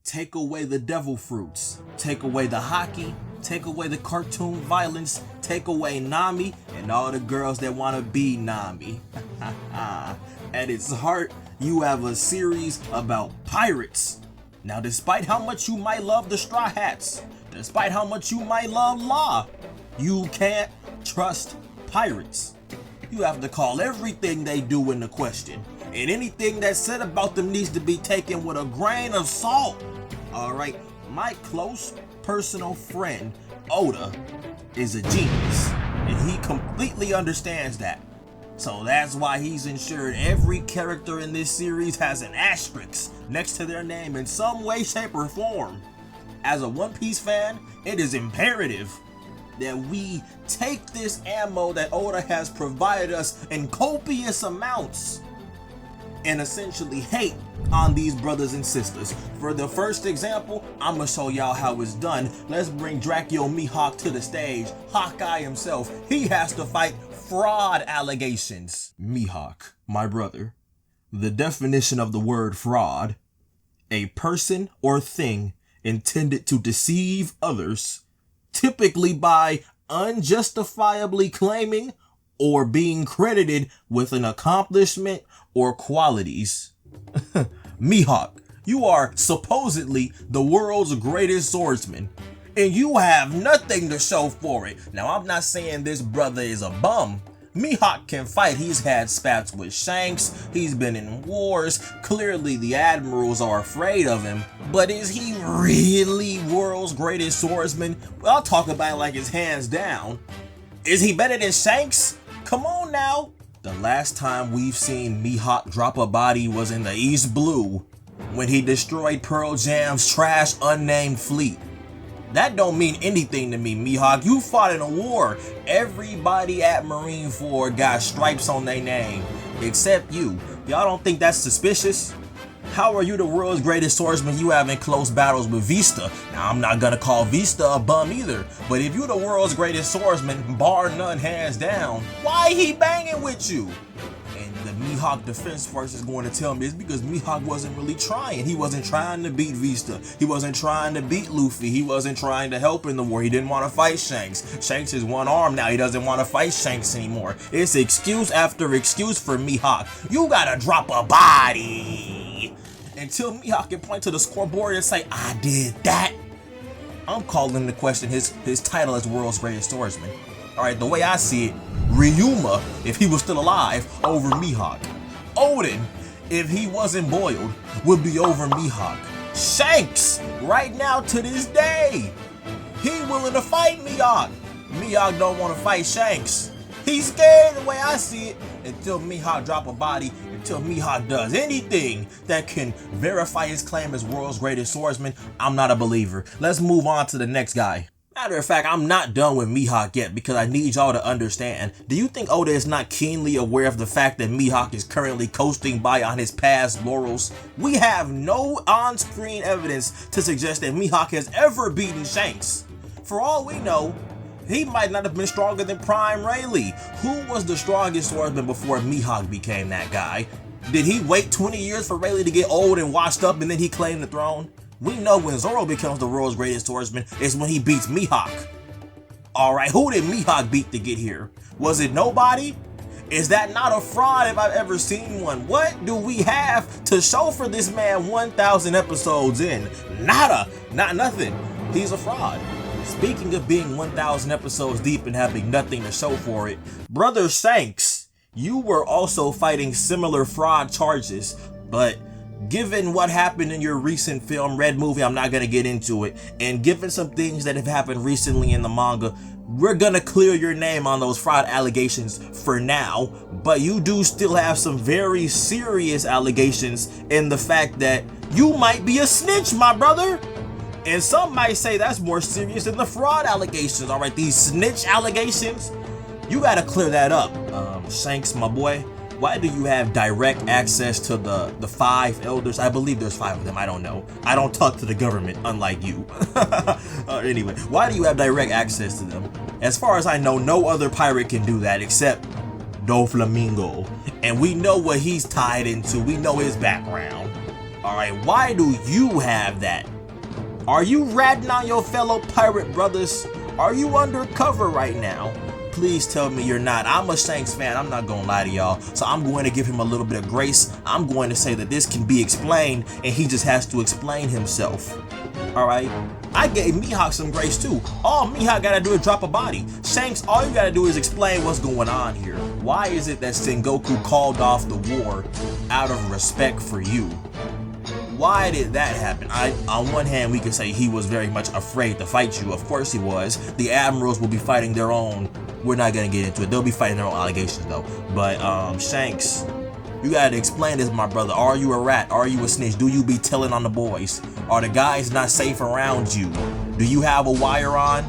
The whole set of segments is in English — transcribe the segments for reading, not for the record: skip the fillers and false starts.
take away the devil fruits, take away the hockey, take away the cartoon violence, take away Nami and all the girls that want to be Nami. At its heart, you have a series about pirates. Now, despite how much you might love the Straw Hats, despite how much you might love Law, you can't trust pirates. You have to call everything they do into question, and anything that's said about them needs to be taken with a grain of salt. Alright, my close personal friend, Oda, is a genius, and he completely understands that. So that's why he's ensured every character in this series has an asterisk next to their name in some way, shape, or form. As a One Piece fan, it is imperative that we take this ammo that Oda has provided us in copious amounts and essentially hate on these brothers and sisters. For the first example, I'm gonna show y'all how it's done. Let's bring Dracula Mihawk to the stage. Hawkeye himself, he has to fight fraud allegations. Mihawk, my brother, the definition of the word fraud: a person or thing intended to deceive others, typically by unjustifiably claiming or being credited with an accomplishment or qualities. Mihawk, you are supposedly the world's greatest swordsman, and you have nothing to show for it. Now, I'm not saying this brother is a bum. Mihawk can fight. He's had spats with Shanks. He's been in wars. Clearly, the Admirals are afraid of him. But is he really world's greatest swordsman? Well, I'll talk about it like it's hands down. Is he better than Shanks? Come on now. The last time we've seen Mihawk drop a body was in the East Blue, when he destroyed Pearl Jam's trash unnamed fleet. That don't mean anything to me, Mihawk. You fought in a war. Everybody at Marineford got stripes on their name, except you. Y'all don't think that's suspicious? How are you the world's greatest swordsman? You having close battles with Vista. Now, I'm not gonna call Vista a bum either, but if you the world's greatest swordsman, bar none, hands down, why he banging with you? And the Mihawk Defense Force is going to tell me it's because Mihawk wasn't really trying. He wasn't trying to beat Vista. He wasn't trying to beat Luffy. He wasn't trying to help in the war. He didn't want to fight Shanks. Shanks is one arm now. He doesn't want to fight Shanks anymore. It's excuse after excuse for Mihawk. You gotta drop a body until Mihawk can point to the scoreboard and say, I did that. I'm calling into question his title as world's greatest swordsman. Alright, the way I see it, Ryuma, if he was still alive, over Mihawk. Odin, if he wasn't boiled, would be over Mihawk. Shanks, right now to this day, he willing to fight Mihawk. Mihawk don't want to fight Shanks. He's scared the way I see it until Mihawk drop a body, until Mihawk does anything that can verify his claim as world's greatest swordsman. I'm not a believer. Let's move on to the next guy. Matter of fact, I'm not done with Mihawk yet because I need y'all to understand. Do you think Oda is not keenly aware of the fact that Mihawk is currently coasting by on his past laurels? We have no on-screen evidence to suggest that Mihawk has ever beaten Shanks. For all we know, he might not have been stronger than Prime Rayleigh. Who was the strongest swordsman before Mihawk became that guy? Did he wait 20 years for Rayleigh to get old and washed up and then he claimed the throne? We know when Zoro becomes the world's greatest swordsman is when he beats Mihawk. Alright, who did Mihawk beat to get here? Was it nobody? Is that not a fraud if I've ever seen one? What do we have to show for this man 1,000 episodes in? Nada, not nothing. He's a fraud. Speaking of being 1,000 episodes deep and having nothing to show for it, Brother Shanks, you were also fighting similar fraud charges, but given what happened in your recent film, Red Movie, I'm not going to get into it, and given some things that have happened recently in the manga, we're going to clear your name on those fraud allegations for now, but you do still have some very serious allegations in the fact that you might be a snitch, my brother. And some might say that's more serious than the fraud allegations. Alright, these snitch allegations, you gotta clear that up. Shanks, my boy, why do you have direct access to the 5 elders? I believe there's 5 of them, I don't know. I don't talk to the government, unlike you. Anyway, why do you have direct access to them? As far as I know, no other pirate can do that except Doflamingo. And we know what he's tied into, we know his background. Alright, why do you have that? Are you ratting on your fellow pirate brothers? Are you undercover right now? Please tell me you're not. I'm a Shanks fan, I'm not gonna lie to y'all. So I'm going to give him a little bit of grace. I'm going to say that this can be explained and he just has to explain himself. Alright? I gave Mihawk some grace too. All Mihawk gotta do is drop a body. Shanks, all you gotta do is explain what's going on here. Why is it that Sengoku called off the war out of respect for you? Why did that happen? On one hand, we could say he was very much afraid to fight you. Of course he was. The Admirals will be fighting their own. We're not gonna get into it. They'll be fighting their own allegations though. But Shanks, you gotta explain this, my brother. Are you a rat? Are you a snitch? Do you be telling on the boys? Are the guys not safe around you? Do you have a wire on?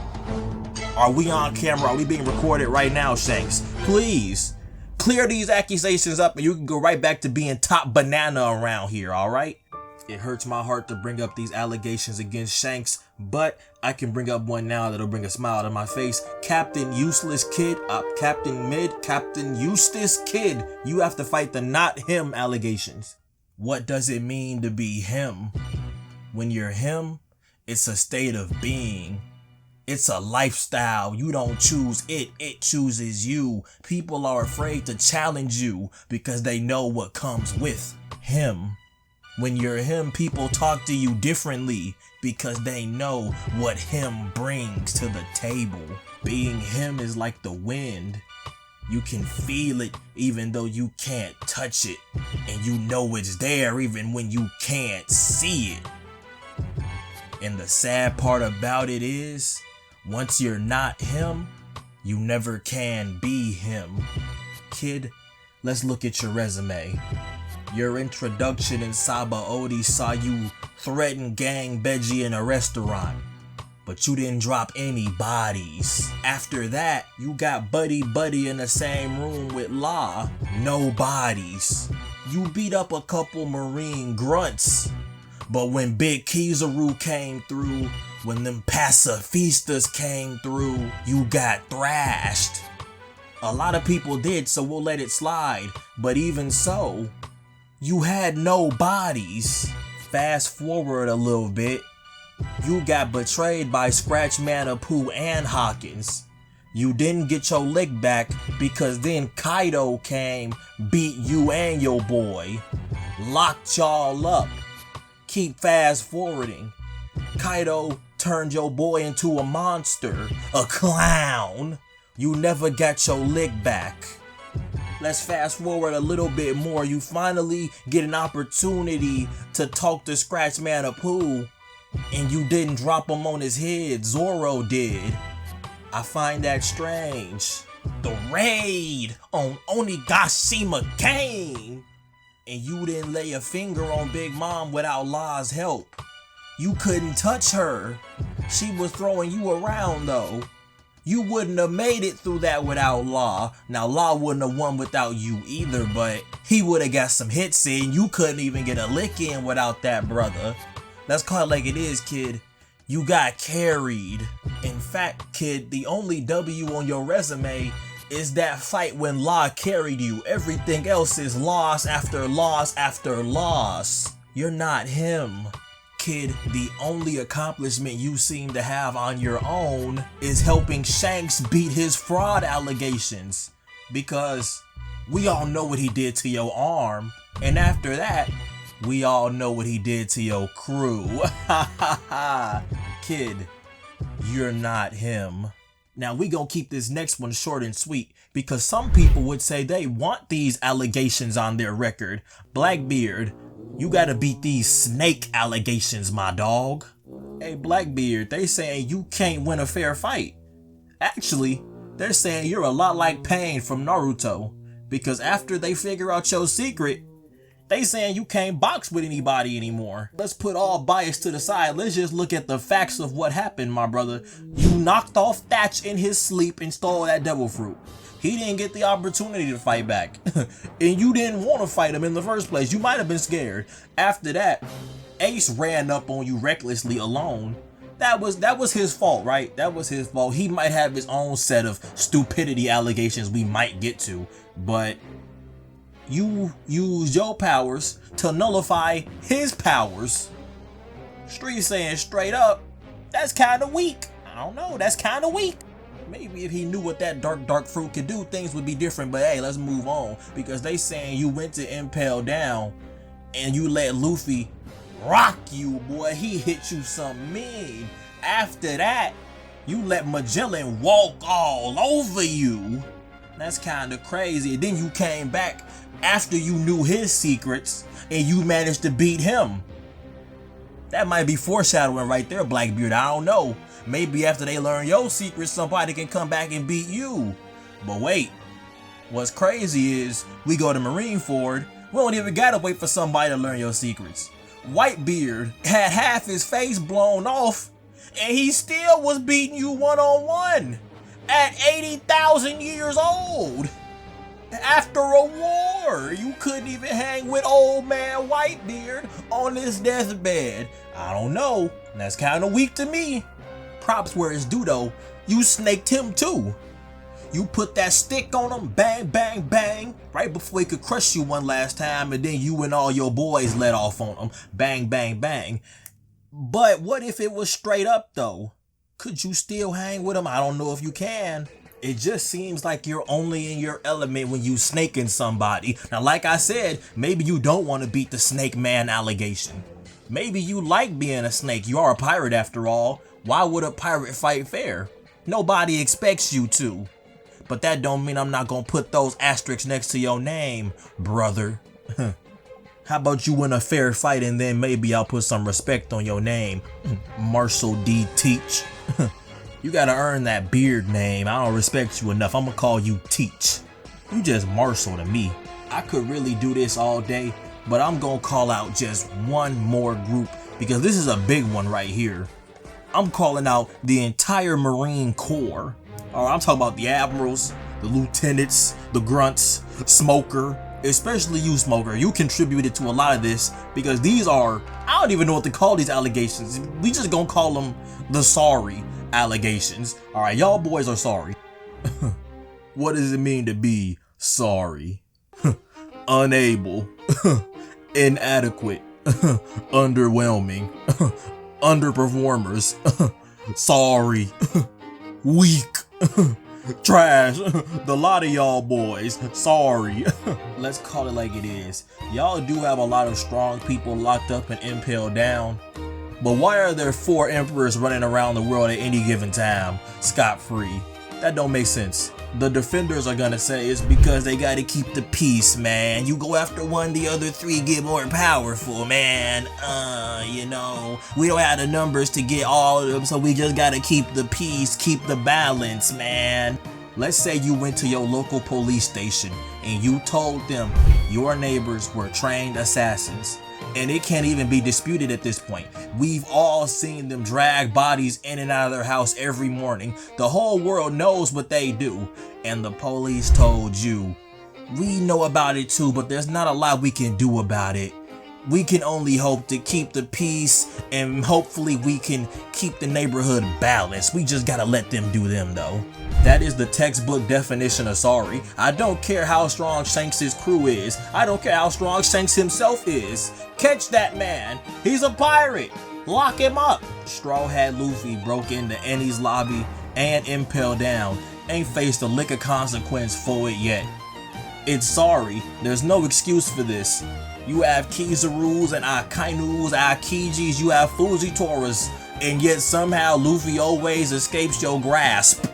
Are we on camera? Are we being recorded right now, Shanks? Please, clear these accusations up and you can go right back to being top banana around here, alright? It hurts my heart to bring up these allegations against Shanks, but I can bring up one now that'll bring a smile to my face. Captain Useless Kid, Captain Eustace Kid, you have to fight the not him allegations. What does it mean to be him? When you're him, it's a state of being. It's a lifestyle. You don't choose it, it chooses you. People are afraid to challenge you because they know what comes with him. When you're him, people talk to you differently because they know what him brings to the table. Being him is like the wind. You can feel it even though you can't touch it. And you know it's there even when you can't see it. And the sad part about it is, once you're not him, you never can be him. Kid, let's look at your resume. Your introduction in Sabaody saw you threaten Gang Beji in a restaurant, but you didn't drop any bodies. After that, you got buddy in the same room with Law, no bodies. You beat up a couple Marine grunts, but when Big Kizaru came through, when them pacifistas came through, you got thrashed. A lot of people did, so we'll let it slide, but even so, you had no bodies. Fast forward a little bit, you got betrayed by Scratchman, Apu, and Hawkins. You didn't get your lick back because then Kaido came, beat you and your boy, locked y'all up. Keep fast forwarding. Kaido turned your boy into a monster, a clown. You never got your lick back. Let's fast forward a little bit more. You finally get an opportunity to talk to Scratchman Apu, and you didn't drop him on his head. Zoro did. I find that strange. The raid on Onigashima came, and you didn't lay a finger on Big Mom without Law's help. You couldn't touch her. She was throwing you around though. You wouldn't have made it through that without Law. Now Law wouldn't have won without you either, but he would have got some hits in. You couldn't even get a lick in without that, brother. Let's call it like it is, kid. You got carried. In fact, kid, the only W on your resume is that fight when Law carried you. Everything else is loss after loss after loss. You're not him. Kid, the only accomplishment you seem to have on your own is helping Shanks beat his fraud allegations. Because we all know what he did to your arm. And after that, we all know what he did to your crew. Kid, you're not him. Now we gonna keep this next one short and sweet because some people would say they want these allegations on their record. Blackbeard, you gotta beat these snake allegations, my dog. Hey Blackbeard, they saying you can't win a fair fight. Actually, they're saying you're a lot like Pain from Naruto. Because after they figure out your secret, they saying you can't box with anybody anymore. Let's put all bias to the side. Let's just look at the facts of what happened, my brother. You knocked off Thatch in his sleep and stole that devil fruit. He didn't get the opportunity to fight back. And you didn't want to fight him in the first place. You might have been scared. After that, Ace ran up on you recklessly alone. That was his fault, right? That was his fault. He might have his own set of stupidity allegations we might get to, but you used your powers to nullify his powers. Street saying straight up, that's kind of weak. I don't know, that's kind of weak. Maybe if he knew what that dark fruit could do, things would be different. But hey, let's move on, because they saying you went to Impel Down and you let Luffy rock you, boy. He hit you some mean. After that, you let Magellan walk all over you. That's kind of crazy. And then you came back after you knew his secrets and you managed to beat him. That might be foreshadowing right there, Blackbeard. I don't know. Maybe after they learn your secrets, somebody can come back and beat you. But wait, what's crazy is we go to Marineford. We don't even gotta wait for somebody to learn your secrets. Whitebeard had half his face blown off and he still was beating you one-on-one at 80,000 years old. After a war, you couldn't even hang with old man Whitebeard on his deathbed. I don't know, that's kind of weak to me. Props where it's due though, you snaked him too. You put that stick on him, bang, bang, bang, right before he could crush you one last time, and then you and all your boys let off on him, bang, bang, bang. But what if it was straight up though? Could you still hang with him? I don't know if you can. It just seems like you're only in your element when you snaking somebody. Now, like I said, maybe you don't want to beat the snake man allegation. Maybe you like being a snake. You are a pirate after all. Why would a pirate fight fair? Nobody expects you to. But that don't mean I'm not gonna put those asterisks next to your name, brother. How about you win a fair fight and then maybe I'll put some respect on your name, Marshall D. Teach. You gotta earn that beard name. I don't respect you enough. I'm gonna call you Teach. You just Marshall to me. I could really do this all day, but I'm gonna call out just one more group because this is a big one right here. I'm calling out the entire Marine Corps. I'm talking about the Admirals, the Lieutenants, the Grunts, Smoker, especially you, Smoker. You contributed to a lot of this because these are, I don't even know what to call these allegations. We just gonna call them the sorry allegations. All right, y'all boys are sorry. What does it mean to be sorry? Unable, inadequate, underwhelming, underperformers, sorry, weak, trash, the lot of y'all boys, sorry. Let's call it like it is. Y'all do have a lot of strong people locked up and impaled down. But why are there 4 emperors running around the world at any given time, scot-free? That don't make sense. The defenders are gonna say it's because they gotta keep the peace, man. You go after one, the other 3 get more powerful, man. You know, we don't have the numbers to get all of them, so we just gotta keep the peace, keep the balance, man. Let's say you went to your local police station and you told them your neighbors were trained assassins. And it can't even be disputed at this point. We've all seen them drag bodies in and out of their house every morning. The whole world knows what they do. And the police told you, we know about it too, but there's not a lot we can do about it. We can only hope to keep the peace and hopefully we can keep the neighborhood balanced. We just gotta let them do them though. That is the textbook definition of sorry. I don't care how strong Shanks' crew is. I don't care how strong Shanks himself is. Catch that man. He's a pirate. Lock him up. Straw Hat Luffy broke into Annie's lobby and Impel Down. Ain't faced a lick of consequence for it yet. It's sorry. There's no excuse for this. You have Kizaru's and Akainu's, Akijis, you have Fujitoras, and yet somehow Luffy always escapes your grasp.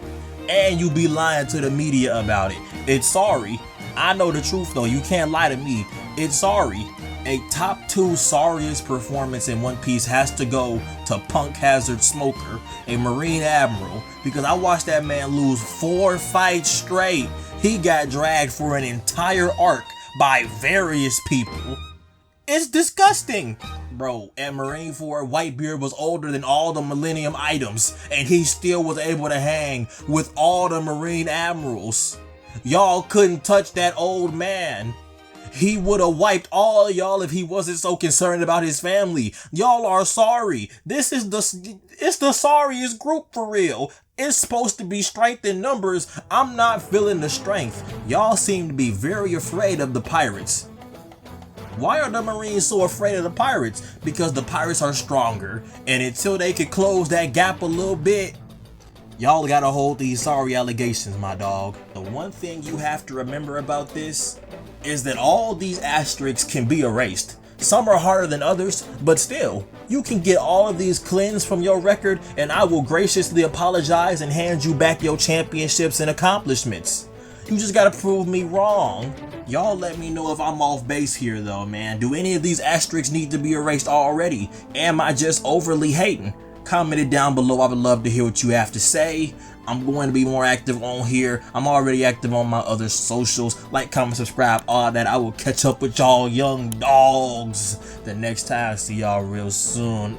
And you be lying to the media about it. It's sorry. I know the truth though, you can't lie to me. It's sorry. A top 2 sorriest performance in One Piece has to go to Punk Hazard Smoker, a Marine Admiral, because I watched that man lose 4 fights straight. He got dragged for an entire arc by various people. It's disgusting. Bro, at Marineford, Whitebeard was older than all the Millennium items, and he still was able to hang with all the Marine Admirals. Y'all couldn't touch that old man. He would have wiped all of y'all if he wasn't so concerned about his family. Y'all are sorry. It's the sorriest group for real. It's supposed to be strength in numbers. I'm not feeling the strength. Y'all seem to be very afraid of the pirates. Why are the Marines so afraid of the pirates? Because the pirates are stronger, and until they can close that gap a little bit, y'all gotta hold these sorry allegations, my dog. The one thing you have to remember about this is that all these asterisks can be erased. Some are harder than others, but still, you can get all of these cleansed from your record, and I will graciously apologize and hand you back your championships and accomplishments. You just gotta prove me wrong. Y'all let me know if I'm off base here though, man. Do any of these asterisks need to be erased already? Am I just overly hating? Comment it down below. I would love to hear what you have to say. I'm going to be more active on here. I'm already active on my other socials. Like, comment, subscribe, all that. I will catch up with y'all young dogs the next time. See y'all real soon.